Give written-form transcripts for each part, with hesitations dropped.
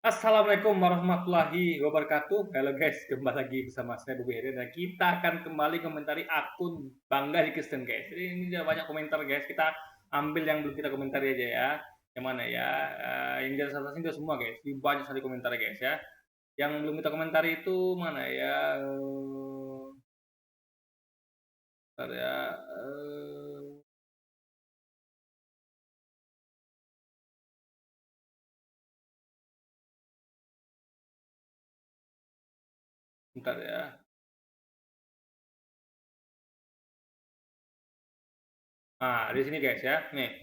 Assalamualaikum warahmatullahi wabarakatuh. Halo guys, kembali lagi bersama saya Bobi Heri dan kita akan kembali komentari akun Bangga di Kristen guys. Jadi ini udah banyak komentar guys. Kita ambil yang belum kita komentari aja ya. Yang mana ya? Yang jelas atas ini udah semua guys. Ini banyak sekali komentar guys ya. Yang belum kita komentari itu mana ya? Bentar ya. Bentar ya. Nah, di sini guys ya. Nih,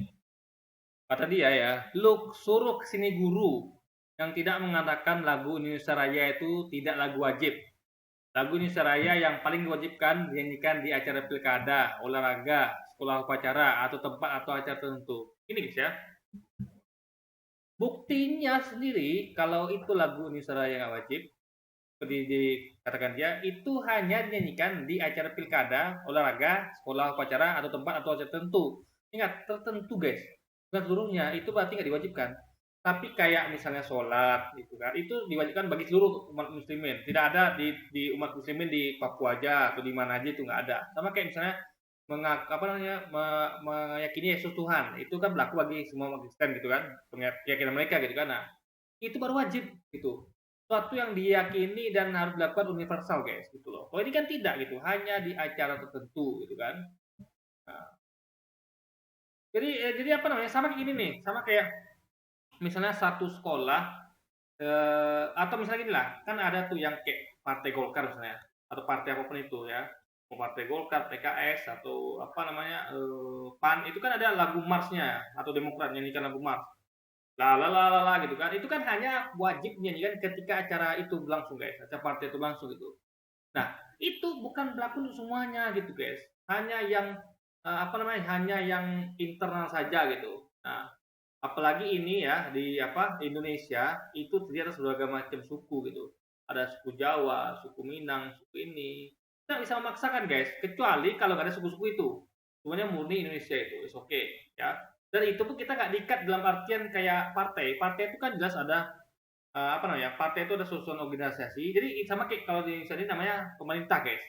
kata dia ya, lu suruh kesini guru yang tidak mengatakan lagu Indonesia Raya itu tidak lagu wajib. Lagu Indonesia Raya yang paling diwajibkan dinyanyikan di acara pilkada, olahraga, sekolah upacara, atau tempat atau acara tertentu. Ini guys ya. Buktinya sendiri kalau itu lagu Indonesia Raya nggak wajib, seperti dikatakan dia, itu hanya dinyanyikan di acara pilkada, olahraga, sekolah upacara, atau tempat atau acara tertentu. Ingat, tertentu guys. Bukan seluruhnya, itu berarti nggak diwajibkan. Tapi kayak misalnya sholat gitu kan, itu diwajibkan bagi seluruh umat muslimin. Tidak ada di umat muslimin di Papua aja atau di mana aja itu nggak ada. Sama kayak misalnya meyakini Yesus Tuhan, itu kan berlaku bagi semua umat Kristen gitu kan, keyakinan mereka gitu kan. Nah, itu baru wajib gitu. Suatu yang diyakini dan harus dilakukan universal guys gitu loh. Kalau ini kan tidak gitu, hanya di acara tertentu gitu kan. Nah, jadi apa namanya? Sama kayak gini nih, sama kayak misalnya satu sekolah atau misalnya gini lah, kan ada tuh yang kayak Partai Golkar misalnya atau partai apapun itu ya. Mau Partai Golkar, PKS atau apa namanya PAN itu kan ada lagu marsnya atau Demokrat nyanyikan lagu mars. La la la la la gitu kan. Itu kan hanya wajib nyanyikan ketika acara itu berlangsung guys, acara partai itu berlangsung gitu. Nah, itu bukan berlaku untuk semuanya gitu guys. Hanya yang apa namanya? Hanya yang internal saja gitu. Nah, apalagi ini ya di apa di Indonesia itu terdiri atas berbagai macam suku gitu. Ada suku Jawa, suku Minang, suku ini. Kita bisa memaksakan guys, kecuali kalau nggak ada suku-suku itu. Semuanya murni Indonesia itu, is oke okay, ya. Dan itu pun kita nggak diikat dalam artian kayak partai. Partai itu kan jelas ada apa namanya? Partai itu ada susunan organisasi. Jadi sama kayak kalau di Indonesia ini namanya pemerintah guys.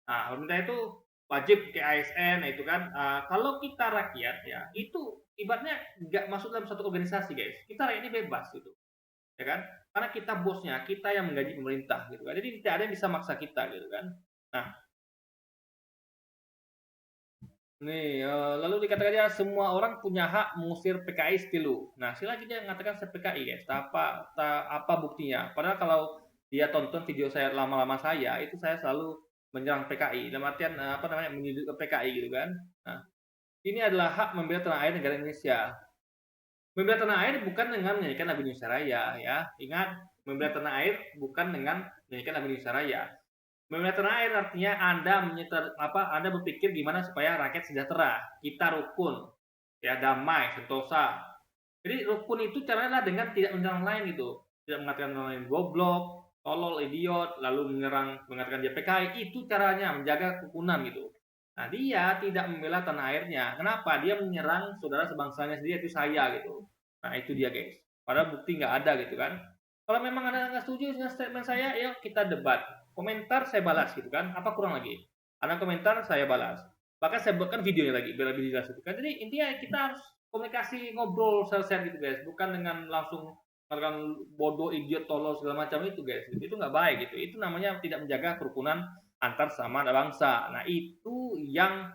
Nah, pemerintah itu wajib ke ASN itu kan. Kalau kita rakyat ya itu ibaratnya nggak masuk dalam satu organisasi guys. Kita rakyat ini bebas gitu, ya kan? Karena kita bosnya, kita yang menggaji pemerintah gitu kan. Jadi tidak ada yang bisa maksa kita gitu kan. Nah, nih, lalu dikatakan ya semua orang punya hak mengusir PKI stilu. Nah, lagi dia mengatakan saya PKI guys. Apa buktinya? Padahal kalau dia tonton video saya lama-lama saya, itu saya selalu menyerang PKI. Dalam artian apa namanya menyudut PKI gitu kan. Nah, ini adalah hak membela tanah air negara Indonesia. Membela tanah air bukan dengan menyanyikan lagu Indonesia Raya ya. Ingat, membela tanah air bukan dengan menyanyikan lagu Indonesia Raya. Membela tanah air artinya Anda berpikir gimana supaya rakyat sejahtera, kita rukun, ya damai, sentosa. Jadi rukun itu caranya adalah dengan tidak menyerang lain gitu, tidak mengatakan orang lain goblok, tolol, idiot, lalu mengatakan dia PKI, itu caranya menjaga kerukunan gitu. Nah dia tidak membela tanah airnya, kenapa? Dia menyerang saudara sebangsanya sendiri itu saya gitu. Nah itu dia guys. Padahal bukti nggak ada gitu kan. Kalau memang Anda nggak setuju dengan statement saya, yuk kita debat. Komentar saya balas gitu kan. Apa kurang lagi? Anda komentar saya balas. Bahkan saya buatkan videonya lagi biar lebih jelas itu kan. Jadi intinya kita harus komunikasi ngobrol share gitu guys, bukan dengan langsung mengatakan bodoh, idiot, tolol segala macam itu guys. Itu nggak baik gitu. Itu namanya tidak menjaga kerukunan antar sama bangsa. Nah itu yang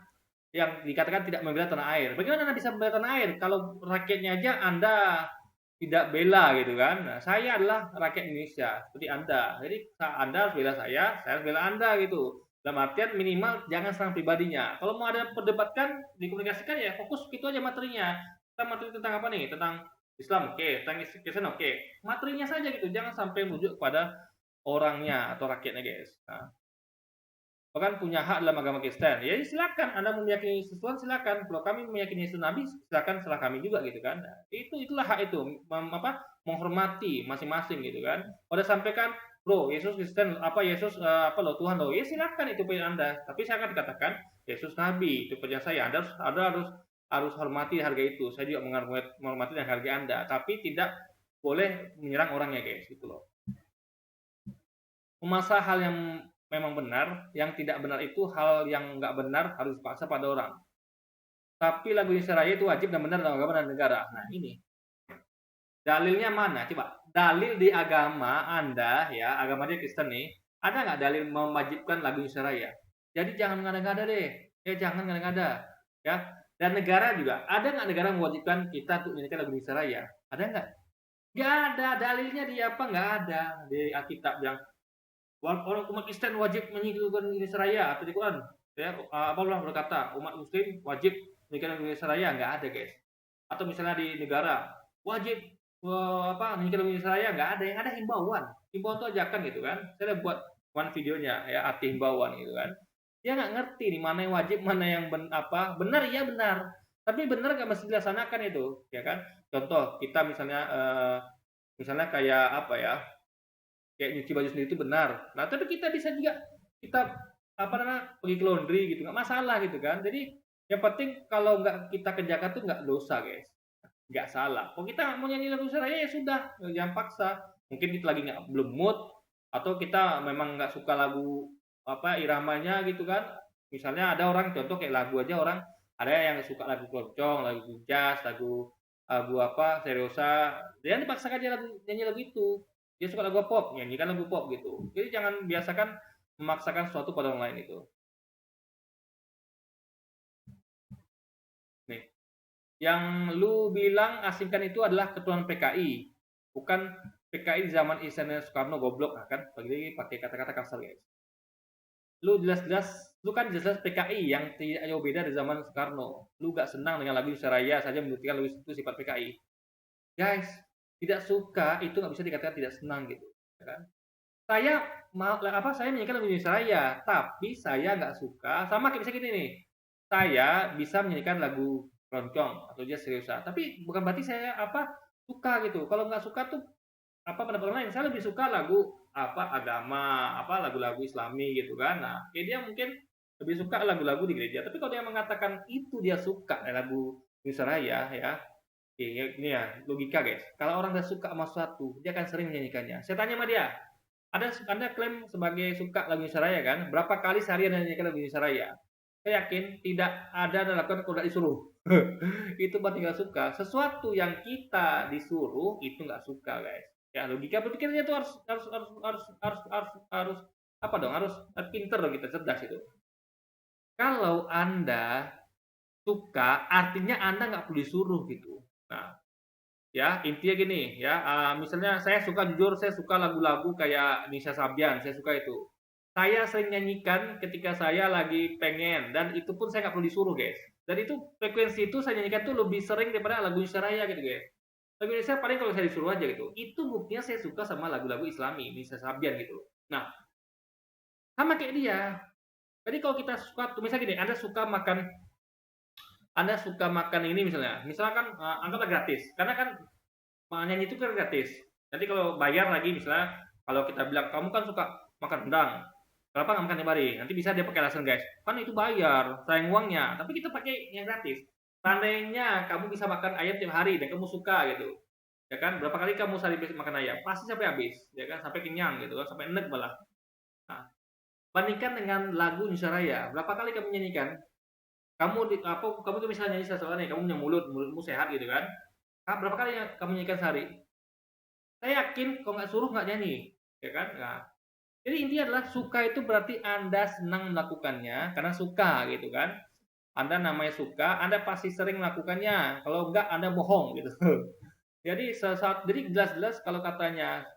dikatakan tidak membela tanah air. Bagaimana Anda bisa membela tanah air kalau rakyatnya aja Anda tidak bela gitu kan? Nah, saya adalah rakyat Indonesia seperti Anda. Jadi Anda harus bela saya harus bela Anda gitu. Dalam artian minimal jangan serang pribadinya. Kalau mau ada perdebatkan, dikomunikasikan ya fokus itu aja materinya. Kita materi tentang apa nih? Tentang Islam, oke. Tentang Kristen, oke. Materinya saja gitu. Jangan sampai merujuk kepada orangnya atau rakyatnya, guys. Nah, bahkan punya hak dalam agama Kristen. Ya silakan Anda meyakini Yesus Tuhan silakan. Kalau kami meyakini Yesus Nabi silakan salah kami juga gitu kan. Nah, itulah hak itu menghormati masing-masing gitu kan. Udah sampaikan bro Yesus Kristen apa Yesus apa lo Tuhan lo ya silakan itu pilihan Anda. Tapi saya akan dikatakan Yesus Nabi itu pilihan saya. Anda harus hormati harga itu. Saya juga menghormati dan harga Anda. Tapi tidak boleh menyerang orangnya guys, gitu loh. Masa hal yang memang benar, yang tidak benar itu hal yang nggak benar harus dipaksa pada orang. Tapi lagu Indonesia Raya itu wajib dan benar dalam agama dan negara. Nah ini dalilnya mana? Coba dalil di agama Anda ya, agama dia Kristen nih, ada nggak dalil mewajibkan lagu Indonesia Raya? Jadi jangan ngada-ngada deh, ya jangan ngada-ngada, ya. Dan negara juga, ada nggak negara mewajibkan kita untuk menyanyikan lagu Indonesia Raya? Ada nggak? Nggak ada, dalilnya di apa? Nggak ada di Alkitab yang orang umat Kristen wajib menyanyikan Indonesia Raya atau di Quran. Ya, apa Allah berkata umat Muslim wajib menyanyikan Indonesia Raya, nggak ada guys. Atau misalnya di negara wajib menyanyikan Indonesia Raya, nggak ada, yang ada himbauan. Himbauan itu ajakan gitu kan. Saya udah buat one videonya ya, arti himbauan gitu kan. Dia nggak ngerti nih mana yang wajib, mana yang benar ya benar. Tapi benar nggak mesti dilaksanakan itu, ya kan? Contoh kita misalnya kayak apa ya? Kayak nyuci baju sendiri itu benar. Nah, tapi kita bisa juga kita apa namanya pergi ke laundry gitu, nggak masalah gitu kan. Jadi yang penting kalau nggak kita kerjakan tuh nggak dosa guys, nggak salah. Kalau kita mau nyanyi lagu Suraya ya sudah, jangan paksa. Mungkin kita lagi nggak belum mood atau kita memang nggak suka lagu apa iramanya gitu kan. Misalnya ada orang contoh kayak lagu aja orang ada yang suka lagu keroncong, lagu jazz, lagu lagu apa seriosa, dia dipaksakan aja lagu nyanyi lagu itu. Dia suka lagu pop, nyanyikan lagu pop gitu. Jadi jangan biasakan memaksakan sesuatu pada orang lain itu. Nih, yang lu bilang asingkan itu adalah ketuhanan PKI, bukan PKI di zaman Insinyur Soekarno goblok, nah, kan? Bagi pakai kata-kata kasar guys. Lu kan jelas PKI yang tidak jauh beda dari zaman Soekarno. Lu gak senang dengan lagu Indonesia Raya saja membuktikan lagu itu sifat PKI. Guys, tidak suka itu nggak bisa dikatakan tidak senang gitu, ya kan? Saya menyanyikan lagu Indonesia Raya, tapi saya nggak suka sama kayak bisa gini nih. Saya bisa menyanyikan lagu keroncong atau jazz seriusa, tapi bukan berarti saya suka gitu. Kalau nggak suka tuh pendapat orang lain. Saya lebih suka lagu agama, lagu-lagu Islami gitu kan. Nah, kayak dia mungkin lebih suka lagu-lagu di gereja. Tapi kalau dia mengatakan itu dia suka lagu Indonesia Raya ya, oke, ini ya logika guys. Kalau orang udah suka sama sesuatu, dia akan sering menyanyikannya. Saya tanya sama dia, Anda klaim sebagai suka lagu Indonesia Raya kan? Berapa kali sehari Anda nyanyikan lagu Indonesia Raya? Saya yakin tidak ada yang lakukan kalau tidak disuruh. Itu berarti nggak suka. Sesuatu yang kita disuruh itu nggak suka, guys. Ya logika berpikirnya itu harus apa dong? Harus pinter dong kita, cerdas itu. Kalau Anda suka, artinya Anda nggak perlu disuruh gitu. Nah, ya intinya gini ya, misalnya saya suka lagu-lagu kayak Nisa Sabian, saya suka itu. Saya sering nyanyikan ketika saya lagi pengen dan itu pun saya nggak perlu disuruh guys. Dan itu frekuensi itu saya nyanyikan tuh lebih sering daripada lagu Indonesia Raya gitu guys. Lagu Indonesia paling kalau saya disuruh aja gitu. Itu buktinya saya suka sama lagu-lagu Islami, Nisa Sabian gitu. Nah, sama kayak dia. Jadi kalau kita suka, misalnya gini, Anda suka makan ini misalkan anggaplah gratis, karena kan nyanyi itu kan gratis. Nanti kalau bayar lagi misalnya, kalau kita bilang kamu kan suka makan rendang, kenapa nggak makan tiap hari? Nanti bisa dia pakai alasan guys, kan itu bayar, sayang uangnya. Tapi kita pakai yang gratis. Seandainya kamu bisa makan ayam tiap hari dan kamu suka gitu, ya kan? Berapa kali kamu sehari makan ayam? Pasti sampai habis, ya kan? Sampai kenyang gitu kan, sampai enek malah. Nah, bandingkan dengan lagu Indonesia Raya, berapa kali kamu nyanyikan? Kamu tuh misalnya nyanyi sesuatu nih, kamu punya mulutmu sehat gitu kan? Berapa kali kamu nyanyikan sehari? Saya yakin kalau nggak suruh nggak nyanyi, ya kan? Nah, jadi intinya adalah suka itu berarti Anda senang melakukannya karena suka gitu kan. Anda namanya suka, Anda pasti sering melakukannya. Kalau enggak Anda bohong gitu. Jadi jelas-jelas kalau katanya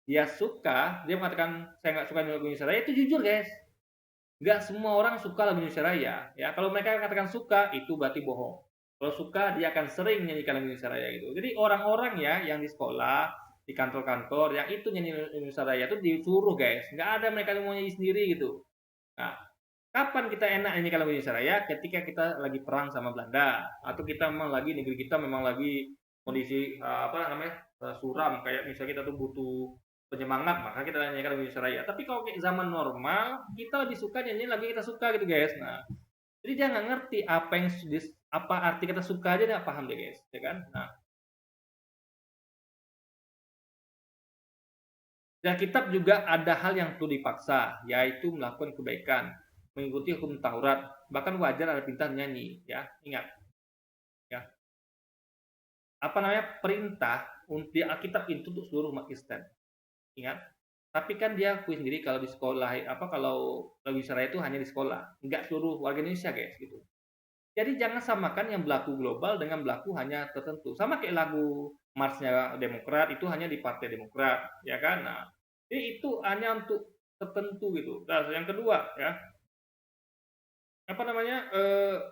dia suka, dia mengatakan saya nggak suka lagu Indonesia Raya itu jujur guys. Nggak semua orang suka lagu Indonesia Raya. Ya kalau mereka katakan suka itu berarti bohong. Kalau suka dia akan sering menyanyikan lagu Indonesia Raya gitu. Jadi orang-orang ya yang di sekolah, di kantor-kantor yang itu nyanyi Indonesia Raya itu disuruh guys. Nggak ada mereka yang mau nyanyi sendiri gitu. Nah, kapan kita enak nyanyikan lagu Indonesia Raya? Ketika kita lagi perang sama Belanda atau kita memang lagi negeri kita memang lagi kondisi suram kayak misalnya kita tuh butuh penyemangat maka kita nyanyikan lagu Indonesia Raya. Tapi kalau kayak zaman normal kita lebih suka nyanyi lagu kita suka gitu guys. Nah, jadi dia nggak ngerti apa arti kata suka aja nggak paham deh guys, ya kan? Nah, Dan kitab juga ada hal yang perlu dipaksa, yaitu melakukan kebaikan, mengikuti hukum Taurat, bahkan wajar ada perintah nyanyi, ya. Ingat, ya. Apa namanya? Perintah di Alkitab itu untuk seluruh umat Kristen. Ingat. Tapi kan dia akui sendiri kalau di sekolah kalau Wisara itu hanya di sekolah, enggak seluruh warga Indonesia, guys, gitu. Jadi jangan samakan yang berlaku global dengan berlaku hanya tertentu. Sama kayak lagu Marsnya Demokrat itu hanya di Partai Demokrat, ya kan? Nah, jadi itu hanya untuk tertentu gitu. Nah, yang kedua ya, apa namanya?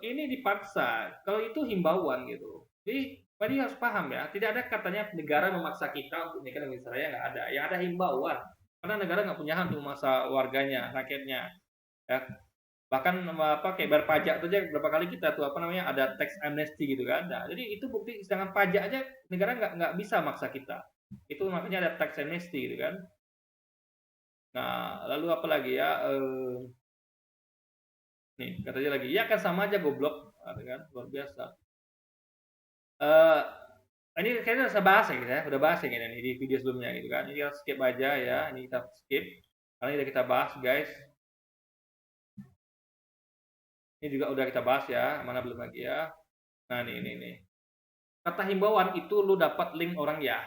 Ini dipaksa. Kalau itu himbauan gitu. Jadi tadi harus paham ya, tidak ada katanya negara memaksa kita untuk nikah dengan Israel, nggak ada. Ya ada himbauan. Karena negara nggak punya hak untuk memaksa warganya, rakyatnya. Ya, bahkan apa kayak bayar pajak tuh aja berapa kali kita tuh apa namanya ada tax amnesty gitu kan. Nah, jadi itu bukti sedangkan pajak aja negara nggak bisa maksa kita. Itu makanya ada tax amnesty gitu kan. Nah, lalu apa lagi ya? Nih katanya lagi, ya kan sama aja goblok, kan luar biasa. Eh ini kayaknya udah bahas ya, kita udah bahas ya ini di video sebelumnya gitu kan. Ini kita skip aja ya, ini kita skip. Karena udah kita bahas guys. Ini juga udah kita bahas ya, mana belum lagi ya. Nah nih. Kata himbauan itu lu dapat link orang ya.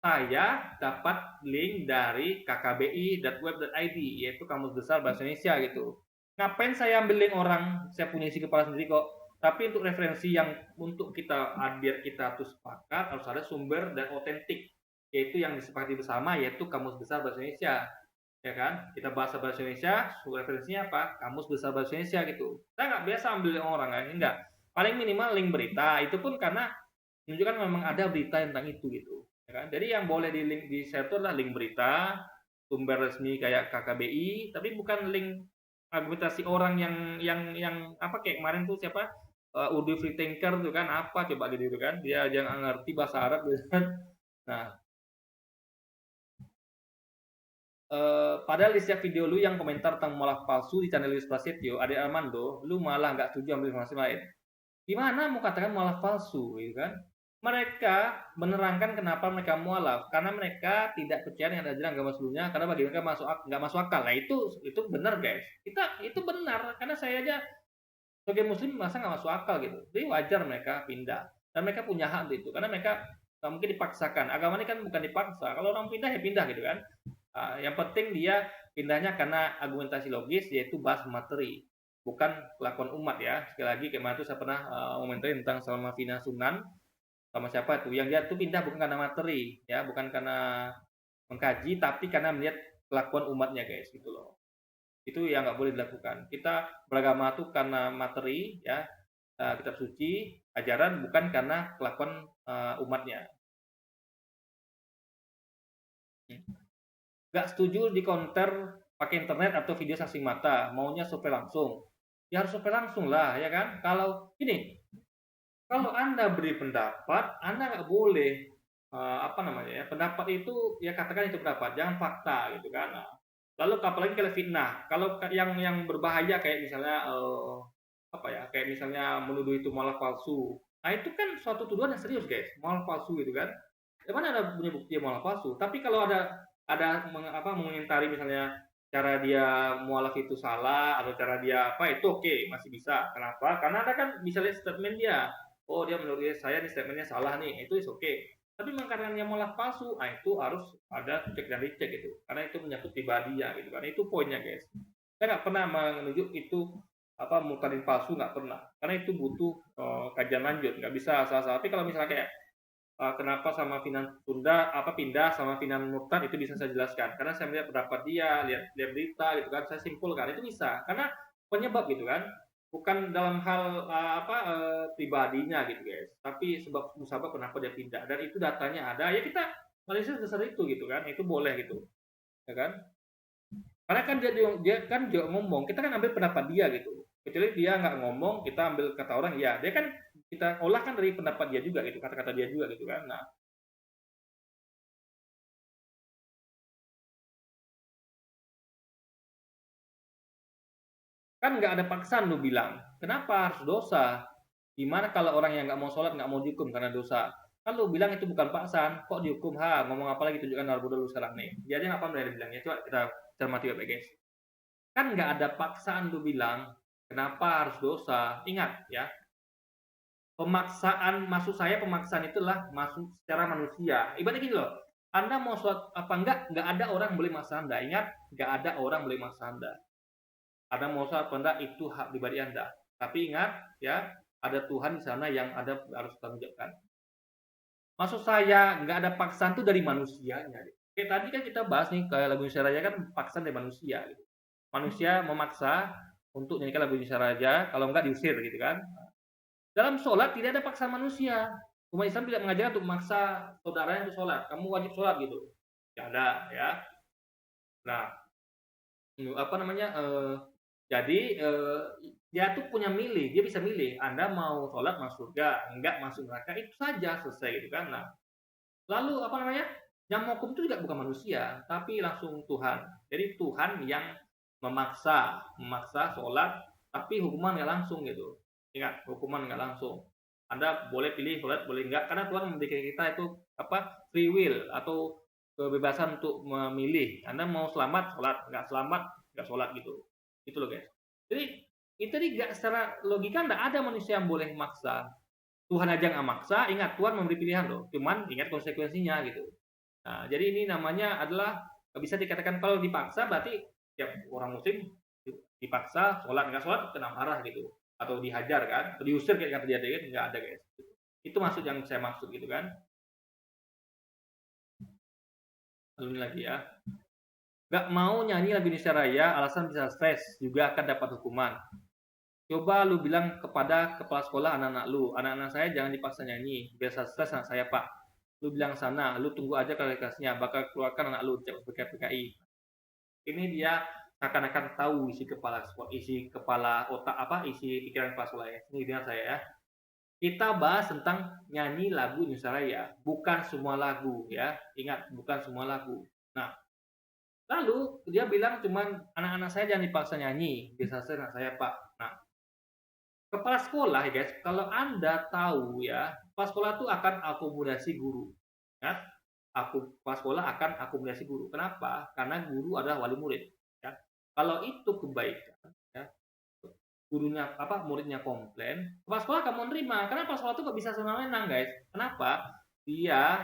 Saya dapat link dari kkbi.web.id, yaitu Kamus Besar Bahasa Indonesia gitu. Ngapain saya ambil link orang? Saya punya isi kepala sendiri kok. Tapi untuk referensi yang untuk kita biar kita tuh sepakat harus ada sumber dan otentik, yaitu yang disepakati bersama, yaitu Kamus Besar Bahasa Indonesia. Ya kan? Kita bahasa bahasa Indonesia, referensinya apa? Kamus Besar Bahasa Indonesia gitu. Kita nggak biasa ambil link orang kan? Enggak. Paling minimal link berita, itu pun karena menunjukkan memang ada berita tentang itu gitu. Ya kan? Jadi yang boleh di link di share itu adalah link berita, sumber resmi kayak KKBI, tapi bukan link argumentasi orang yang apa kayak kemarin tuh siapa Urdu Free Thinker tuh kan apa coba gitu kan dia jangan ngerti bahasa Arab gitu kan. Nah, padahal di setiap video lu yang komentar tentang mualaf palsu di channel Luis Prasetyo, Ade Armando, lu malah nggak setuju ambil informasi lain. Gimana mau katakan mualaf palsu, gitu kan? Mereka menerangkan kenapa mereka mualaf, karena mereka tidak percaya dengan ajaran agama sebelumnya, karena bagi mereka nggak masuk akal. Nah itu benar guys, itu benar, karena saya aja sebagai muslim masa nggak masuk akal gitu. Jadi wajar mereka pindah, dan mereka punya hak untuk itu, karena mereka nggak mungkin dipaksakan. Agama ini kan bukan dipaksa, kalau orang pindah ya pindah gitu kan. Yang penting dia pindahnya karena argumentasi logis, yaitu bahas materi, bukan kelakuan umat ya. Sekali lagi kemarin itu saya pernah komentari tentang Salma Fina Sunan sama siapa tuh yang dia tuh pindah bukan karena materi ya, bukan karena mengkaji, tapi karena melihat kelakuan umatnya guys gitu loh. Itu yang nggak boleh dilakukan. Kita beragama tuh karena materi ya, kitab suci, ajaran, bukan karena kelakuan umatnya. Nggak setuju di counter pakai internet atau video saksi mata, maunya survei langsung. Ya harus survei langsung lah ya kan. Kalau ini, kalau Anda beri pendapat, Anda nggak boleh apa namanya ya, pendapat itu ya katakan itu pendapat, jangan fakta gitu kan. Nah, lalu apalagi kalau fitnah, kalau yang berbahaya kayak misalnya apa ya, kayak misalnya menuduh itu malah palsu. Nah itu kan suatu tuduhan yang serius guys, malah palsu gitu kan. Mana ada punya bukti malah palsu. Tapi kalau ada mengomentari misalnya cara dia mualaf itu salah atau cara dia apa itu oke, masih bisa. Kenapa? Karena ada kan bisa lihat statement dia. Oh dia menurut saya nih statementnya salah nih, itu is oke. Tapi karena dia mualaf palsu, itu harus ada cek dan dicek gitu. Karena itu menyangkut pribadi ya gitu kan. Itu poinnya guys. Saya nggak pernah menunjuk itu apa murtadin palsu, nggak pernah. Karena itu butuh kajian lanjut, nggak bisa asal-asal. Tapi kalau misalnya kayak kenapa sama Finan tunda apa pindah sama Finan murtad itu bisa saya jelaskan karena saya melihat pendapat dia, lihat berita gitu kan, saya simpulkan itu bisa karena penyebab gitu kan, bukan dalam hal pribadinya gitu guys, tapi sebab musabab kenapa dia pindah, dan itu datanya ada ya, kita Malaysia besar itu gitu kan, itu boleh gitu ya kan, karena kan dia kan juga ngomong, kita kan ambil pendapat dia gitu, kecuali dia nggak ngomong kita ambil kata orang, ya dia kan kita olah kan dari pendapat dia juga gitu, kata-kata dia juga gitu kan. Nah, kan nggak ada paksaan lu bilang. Kenapa harus dosa? Gimana kalau orang yang nggak mau sholat nggak mau dihukum karena dosa? Kan lu bilang itu bukan paksaan, kok dihukum? Ha, ngomong apa lagi tunjukkan narkoba dulu sekarang nih. Jadi apa dari bilangnya? Coba kita cermati baik guys. Kan nggak ada paksaan lu bilang, kenapa harus dosa? Ingat ya, pemaksaan maksud saya pemaksaan itulah masuk secara manusia. Ibaratnya gini loh, Anda mau sholat apa enggak ada orang boleh maksa Anda. Ingat, nggak ada orang boleh maksa Anda. Anda mau sholat apa enggak itu hak pribadi Anda. Tapi ingat ya, ada Tuhan di sana yang ada harus tanggung jawabkan. Maksud saya nggak ada paksaan itu dari manusianya. Kayak tadi kan kita bahas nih kayak lagu Indonesia Raya kan paksaan dari manusia. Gitu. Manusia memaksa untuk nyanyikan lagu Indonesia Raya, kalau enggak diusir gitu kan. Dalam sholat tidak ada paksaan manusia. Umat Islam tidak mengajarkan untuk memaksa saudaranya untuk sholat. Kamu wajib sholat gitu. Tidak ada ya. Nah, apa namanya? Jadi dia tuh punya milih, dia bisa milih. Anda mau sholat masuk surga, enggak masuk neraka, itu saja selesai gitu kan. Nah, lalu apa namanya? Yang menghukum itu juga bukan manusia, tapi langsung Tuhan. Jadi Tuhan yang memaksa sholat, tapi hukuman nggak langsung gitu. Ingat, hukuman nggak langsung. Anda boleh pilih sholat, boleh enggak, karena Tuhan memberikan kita itu apa free will atau kebebasan untuk memilih. Anda mau selamat sholat, nggak sholat gitu. Itu loh guys. Jadi itu tidak secara logika nggak ada manusia yang boleh maksa. Tuhan aja nggak maksa, ingat Tuhan memberi pilihan loh. Cuman ingat konsekuensinya gitu. Nah, jadi ini namanya adalah bisa dikatakan kalau dipaksa berarti ya orang muslim dipaksa sholat nggak sholat kena marah gitu atau dihajar kan atau diusir kayak kata dia nggak ada guys. Itu maksud yang saya maksud gitu kan. Lalu ini lagi ya. Nggak mau nyanyi lagu Indonesia Raya alasan bisa stres juga akan dapat hukuman. Coba lu bilang kepada kepala sekolah anak-anak lu, anak-anak saya jangan dipaksa nyanyi, biasa stres anak saya pak. Lu bilang sana, lu tunggu aja klarifikasinya, bakal keluarkan anak lu cek PKI. Ini dia akan tahu isi kepala otak apa, isi pikiran kepala sekolah ya. Ini dengan saya ya. Kita bahas tentang nyanyi lagu Indonesia Raya, bukan semua lagu ya. Ingat, bukan semua lagu. Nah, lalu dia bilang cuman anak-anak saya jangan dipaksa nyanyi, biasa stres anak saya pak. Nah, kepala sekolah ya guys, kalau Anda tahu ya, kepala sekolah itu akan akomodasi guru. Ya, kepala sekolah akan akomodasi guru. Kenapa? Karena guru adalah wali murid. Ya. Kalau itu kebaikan, ya, gurunya muridnya komplain, kepala sekolah akan menerima. Karena kepala sekolah itu kok bisa senang-senang guys. Kenapa? Dia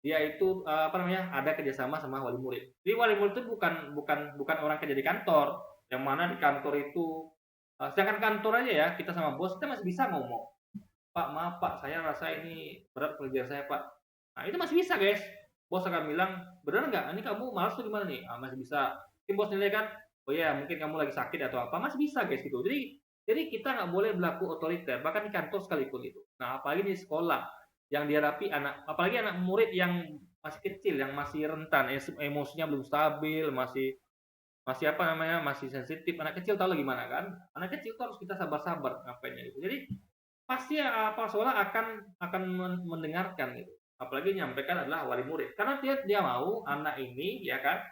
itu ada kerjasama sama wali murid. Jadi wali murid itu bukan orang kerja di kantor, yang mana di kantor itu sedangkan kantor aja ya, kita sama bos, kita masih bisa ngomong. Pak, maaf Pak, saya rasa ini berat pekerjaan saya Pak. Nah, itu masih bisa guys. Bos akan bilang, benar nggak? Ini kamu malas tuh gimana nih? Masih bisa. Mungkin bos nilai kan, oh ya mungkin kamu lagi sakit atau apa, masih bisa guys gitu. Jadi kita nggak boleh berlaku otoriter, bahkan di kantor sekalipun itu. Nah, apalagi di sekolah yang dihadapi apalagi anak murid yang masih kecil, yang masih rentan, emosinya belum stabil, masih masih sensitif. Anak kecil tahu gimana kan, anak kecil tuh harus kita sabar-sabar ngapainnya gitu. Jadi pasti apa sekolah akan mendengarkan gitu, apalagi menyampaikan adalah wali murid, karena dia mau anak ini ya kan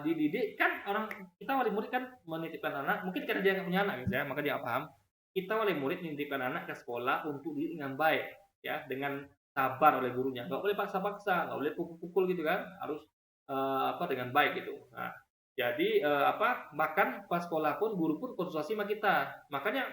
dididik kan. Orang kita wali murid kan menitipkan anak, mungkin karena dia nggak punya anak gitu ya, maka dia paham. Kita wali murid menitipkan anak ke sekolah untuk dididik dengan baik ya, dengan sabar oleh gurunya, nggak boleh paksa-paksa, nggak boleh pukul-pukul gitu kan, harus dengan baik gitu. Nah, jadi bahkan pas sekolah pun guru pun konsultasi sama kita. Makanya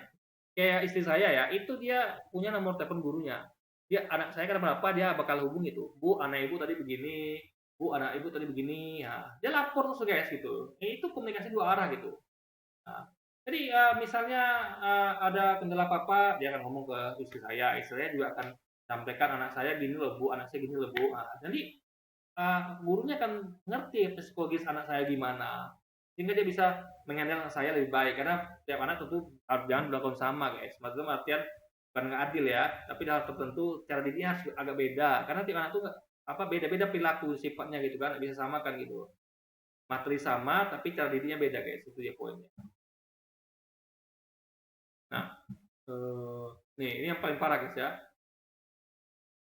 kayak istri saya ya, itu dia punya nomor telepon gurunya. Dia anak saya kenapa dia bakal hubungi itu. Bu, anak ibu tadi begini. Bu, anak ibu tadi begini. Ya, dia lapor terus guys gitu. Itu komunikasi dua arah gitu. Nah, jadi misalnya ada kendala apa-apa, dia akan ngomong ke istri saya. Istri saya juga akan sampaikan anak saya gini loh Bu, anak saya gini loh Bu. Nah, jadi gurunya kan ngerti psikologis anak saya gimana, sehingga dia bisa menghandle anak saya lebih baik, karena tiap anak tentu harus jangan berlaku sama guys. Maksudnya artian bukan nggak adil ya, tapi dalam tertentu cara didiknya harus agak beda, karena tiap anak tuh beda-beda perilaku sifatnya gitu kan, bisa samakan gitu, materi sama tapi cara didiknya beda guys, itu dia poinnya. Nah, nih ini yang paling parah guys ya.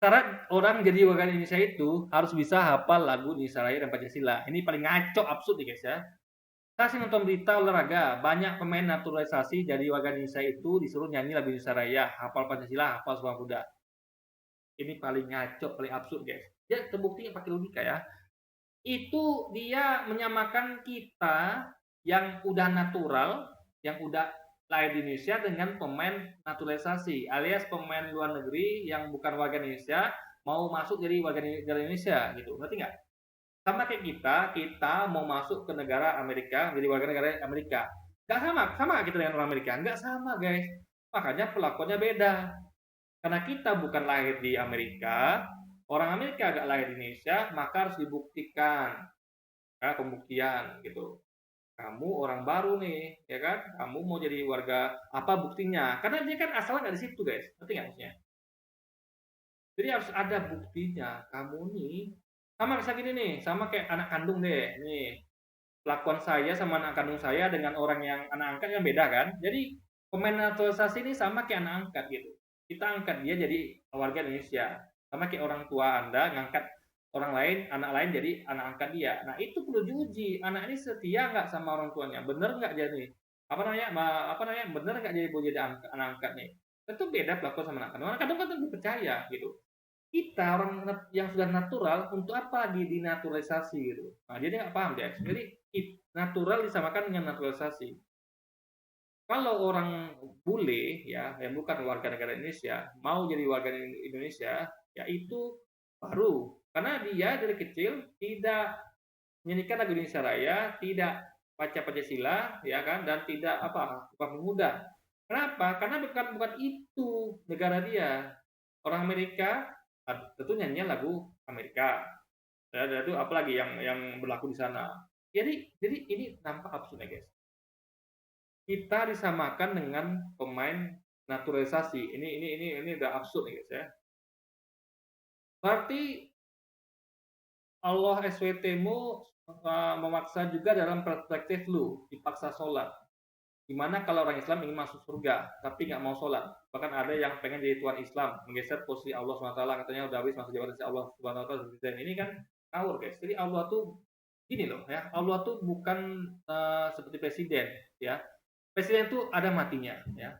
Syarat orang jadi warga Indonesia itu harus bisa hafal lagu Indonesia Raya dan Pancasila. Ini paling ngaco absurd nih guys ya. Saya nonton berita olahraga, banyak pemain naturalisasi jadi warga Indonesia itu disuruh nyanyi lagu Indonesia Raya, hafal Pancasila, hafal Sumpah Pemuda. ini paling ngaco, paling absurd guys. Dia terbukti pakai logika ya. Itu dia menyamakan kita yang udah natural, yang udah lahir di Indonesia dengan pemain naturalisasi, alias pemain luar negeri yang bukan warga Indonesia mau masuk jadi warga negara Indonesia gitu. Ngerti nggak? Sama kayak kita mau masuk ke negara Amerika jadi warga negara Amerika. Nggak sama kita dengan orang Amerika. Nggak sama guys. Makanya perlakuannya beda. Karena kita bukan lahir di Amerika, orang Amerika agak lahir di Indonesia, maka harus dibuktikan, ya, pembuktian gitu. Kamu orang baru nih, ya kan? Kamu mau jadi warga apa buktinya? Karena dia kan asalnya nggak di situ, guys. Ngerti nggak maksudnya? Jadi harus ada buktinya. Kamu nih sama misalnya gini nih, sama kayak anak kandung deh. Nih, pelakuan saya sama anak kandung saya dengan orang yang anak angkat kan beda kan? Jadi pemain naturalisasi ini sama kayak anak angkat gitu. Kita angkat dia jadi warga Indonesia. Sama kayak orang tua Anda ngangkat orang lain, anak lain jadi anak angkat dia. Nah itu perlu diuji. Anak ini setia nggak sama orang tuanya? Bener nggak jadi? Bener nggak jadi boleh jadi anak angkat nih? Tentu beda pelakuan sama anak kandung. Anak kandung kan tentu percaya gitu. Kita orang yang sudah natural untuk apa lagi dinaturalisasi gitu. Nah jadi nggak paham dia. Jadi natural disamakan dengan naturalisasi. Kalau orang bule ya yang bukan warga negara Indonesia mau jadi warga Indonesia, ya itu baru karena dia dari kecil tidak menyanyikan lagu Indonesia Raya, tidak baca Pancasila, ya kan, dan tidak Sumpah Pemuda. Kenapa? Karena bukan itu negara dia. Orang Amerika tentu nyanyinya lagu Amerika. Dan itu apalagi yang berlaku di sana. Jadi ini nampak absurd ya guys. Kita disamakan dengan pemain naturalisasi. Ini udah absurd nih guys ya. Berarti Allah SWT-mu memaksa juga dalam perspektif lu, dipaksa sholat. Gimana kalau orang Islam ingin masuk surga, tapi nggak mau sholat? Bahkan ada yang pengen jadi tuan Islam, menggeser posisi Allah SWT, katanya udah habis masa jabatan Allah SWT. Dan ini kan ngawur guys. Jadi Allah tuh gini loh ya, Allah tuh bukan seperti presiden ya. Presiden itu ada matinya ya.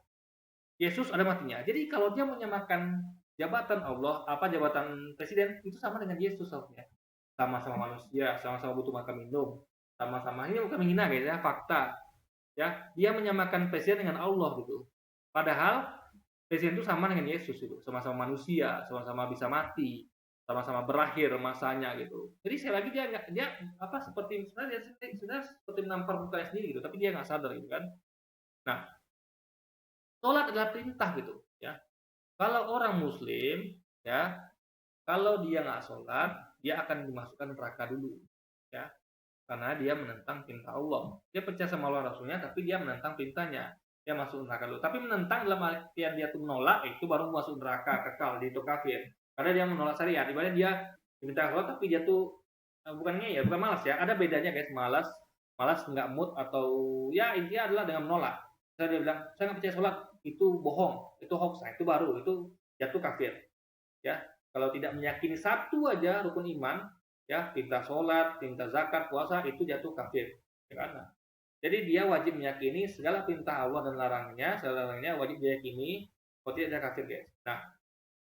Yesus ada matinya. Jadi kalau dia menyamakan jabatan Allah, jabatan presiden itu sama dengan Yesus ya. Sama-sama manusia, sama-sama butuh makan minum, sama-sama ini bukan menghina guys ya, fakta. Ya, dia menyamakan presiden dengan Allah gitu. Padahal presiden itu sama dengan Yesus itu, sama-sama manusia, sama-sama bisa mati, sama-sama berakhir masanya gitu. Jadi sekali lagi dia seperti sebenarnya seperti menampar mukanya sendiri gitu, tapi dia nggak sadar gitu kan. Nah, sholat adalah perintah gitu ya. Kalau orang muslim ya, kalau dia nggak sholat, dia akan dimasukkan neraka dulu ya. Karena dia menentang perintah Allah. Dia percaya sama Allah Rasulnya, tapi dia menentang perintahnya. Dia masuk neraka dulu. Tapi menentang dalam artian dia tuh menolak, itu baru masuk neraka kekal, dia itu kafir. Karena dia menolak syariat. Ibaratnya dia diminta Allah, tapi dia tuh bukan malas ya. Ada bedanya guys, malas nggak mood atau ya intinya adalah dengan menolak. Saya dia bilang, saya nggak percaya sholat, itu bohong, itu hoax, nah, itu baru, itu jatuh kafir. Ya, kalau tidak meyakini satu aja rukun iman, ya perintah sholat, perintah zakat, puasa itu jatuh kafir. Ya kan? Jadi dia wajib meyakini segala perintah Allah dan segala larangnya wajib diyakini, kalau tidak dia kafir guys. Nah,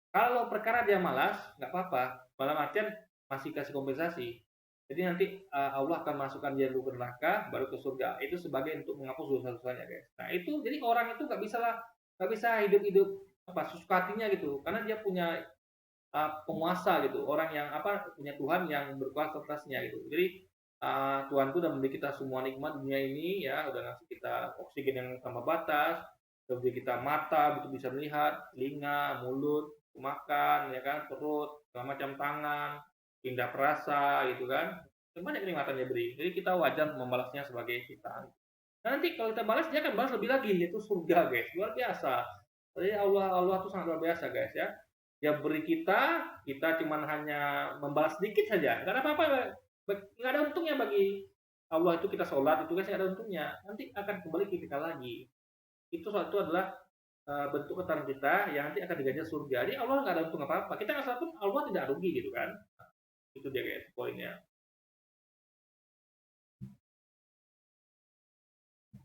kalau perkara dia malas, nggak apa-apa. Malam artian masih kasih kompensasi. Jadi nanti Allah akan masukkan dia dulu ke neraka, baru ke surga. Itu sebagai untuk menghapus dosa-dosanya guys. Nah itu jadi orang itu nggak bisa hidup sesuka hatinya gitu, karena dia punya penguasa gitu, orang yang punya Tuhan yang berkuasa atasnya gitu. Jadi Tuhan itu udah memberi kita semua nikmat dunia ini ya, udah ngasih kita oksigen yang tanpa batas, udah beri kita mata untuk bisa melihat, telinga, mulut, makan ya kan, perut, segala macam tangan, indah perasa gitu kan. Banyak kenikmatan dia beri. Jadi kita wajar membalasnya sebagai kita. Nah, nanti kalau kita balas dia akan balas lebih lagi, yaitu surga guys, luar biasa. Jadi Allah tuh sangat luar biasa guys ya. Dia beri kita cuman hanya membalas sedikit saja, nggak ada apa-apa, nggak ada untungnya bagi Allah itu kita sholat itu guys, nggak ada untungnya, nanti akan kembali ke kita lagi. Itu suatu adalah bentuk ketaatan kita yang nanti akan diganjar surga. Jadi Allah nggak ada untung apa-apa, kita nggak salah pun Allah tidak rugi gitu kan. Itu dia guys poinnya.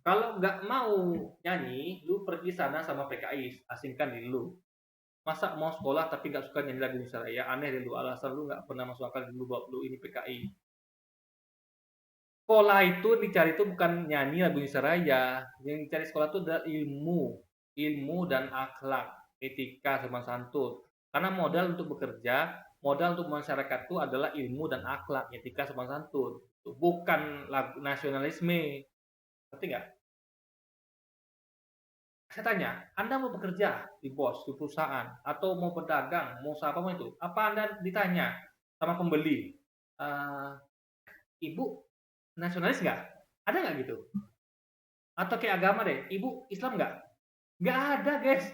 Kalau nggak mau nyanyi, lu pergi sana sama PKI, asingkan diri lu. Masa mau sekolah tapi nggak suka nyanyi lagu Indonesia Raya? Aneh deh lu, alasan lu nggak pernah masuk akal dulu bawa lu ini PKI. Sekolah itu dicari itu bukan nyanyi lagu Indonesia Raya, yang dicari sekolah itu adalah ilmu dan akhlak, etika, sopan santun. Karena modal untuk bekerja, modal untuk masyarakat itu adalah ilmu dan akhlak, etika, sopan santun. Bukan lagu nasionalisme. Ngerti nggak? Saya tanya, Anda mau bekerja di bos, di perusahaan, atau mau berdagang, mau usaha apa itu? Apa Anda ditanya sama pembeli, "Eh, Ibu nasionalis nggak? Ada nggak gitu? Atau kayak agama deh, Ibu Islam nggak? Nggak ada, guys.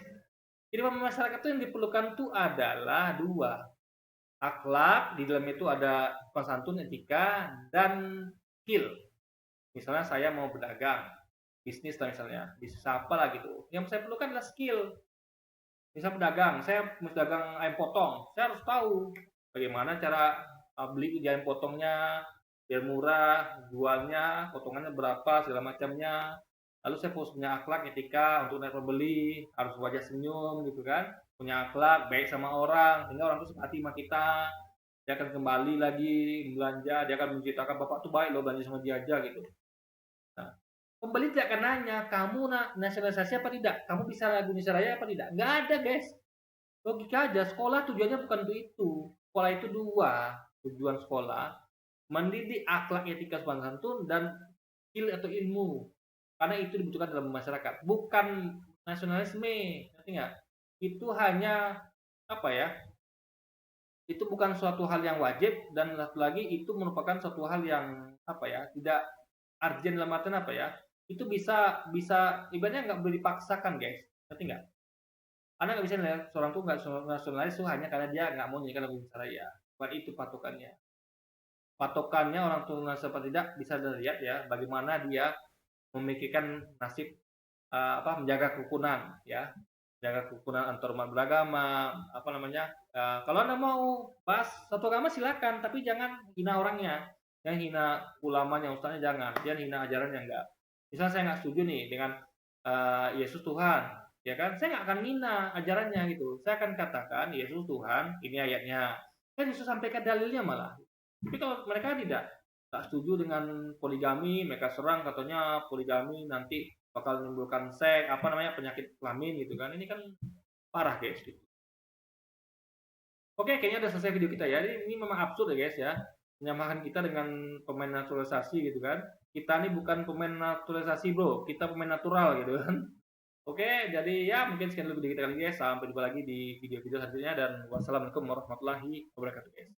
Jadi masyarakat itu yang diperlukan tuh adalah dua, akhlak, di dalam itu ada santun, etika, dan skill. Misalnya saya mau berdagang, bisnis lah misalnya, bisnis apa lah gitu. Yang saya perlukan adalah skill. Misal pedagang, saya dagang ayam potong, saya harus tahu bagaimana cara beli ayam potongnya biar murah, jualnya, potongannya berapa, segala macamnya. Lalu saya harus punya akhlak etika untuk naik pembeli, harus wajah senyum gitu kan, punya akhlak baik sama orang, sehingga orang itu simpati sama kita, dia akan kembali lagi belanja, dia akan menceritakan bapak tuh baik loh belanja sama dia aja gitu. Nah, pembeli tidak akan nanya, kamu nasionalisasi apa tidak? Kamu bisa lagu Indonesia Raya apa tidak? Nggak ada, guys. Logika aja, sekolah tujuannya bukan untuk itu. Sekolah itu dua, tujuan sekolah, mendidik akhlak etika sopan santun dan skill atau ilmu. Karena itu dibutuhkan dalam masyarakat, bukan nasionalisme, ngerti nggak? Itu hanya apa ya? Itu bukan suatu hal yang wajib dan satu lagi itu merupakan suatu hal yang apa ya? Tidak urgent dalam artian apa ya? Itu bisa bisa ibaratnya nggak boleh dipaksakan, guys. Ngerti nggak? Anda nggak bisa nilai seorang tuh nggak nasionalis tuh hanya karena dia nggak mau menyanyikan lagu Indonesia Raya. Bukan itu patokannya. Patokannya orang tua nasionalis apa tidak bisa dilihat ya bagaimana dia memikirkan nasib menjaga kerukunan ya, menjaga kerukunan antar umat beragama apa namanya. Kalau Anda mau bahas satu agama silakan, tapi jangan hina orangnya, jangan hina ulamanya, ustaznya jangan, jangan hina ajarannya enggak. Misalnya saya nggak setuju nih dengan Yesus Tuhan, ya kan? Saya nggak akan hina ajarannya gitu. Saya akan katakan Yesus Tuhan, ini ayatnya. Saya justru sampaikan dalilnya malah. Tapi kalau mereka tidak nggak setuju dengan poligami, mereka serang katanya poligami nanti bakal menimbulkan seks, apa namanya penyakit kelamin gitu kan. Ini kan parah guys. Gitu. Oke, kayaknya udah selesai video kita ya. Ini memang absurd ya guys ya. Menyamakan kita dengan pemain naturalisasi gitu kan. Kita ini bukan pemain naturalisasi bro, kita pemain natural gitu kan. Oke, jadi ya mungkin sekian dulu video kita kali ini guys. Sampai jumpa lagi di video-video selanjutnya dan wassalamualaikum warahmatullahi wabarakatuh guys.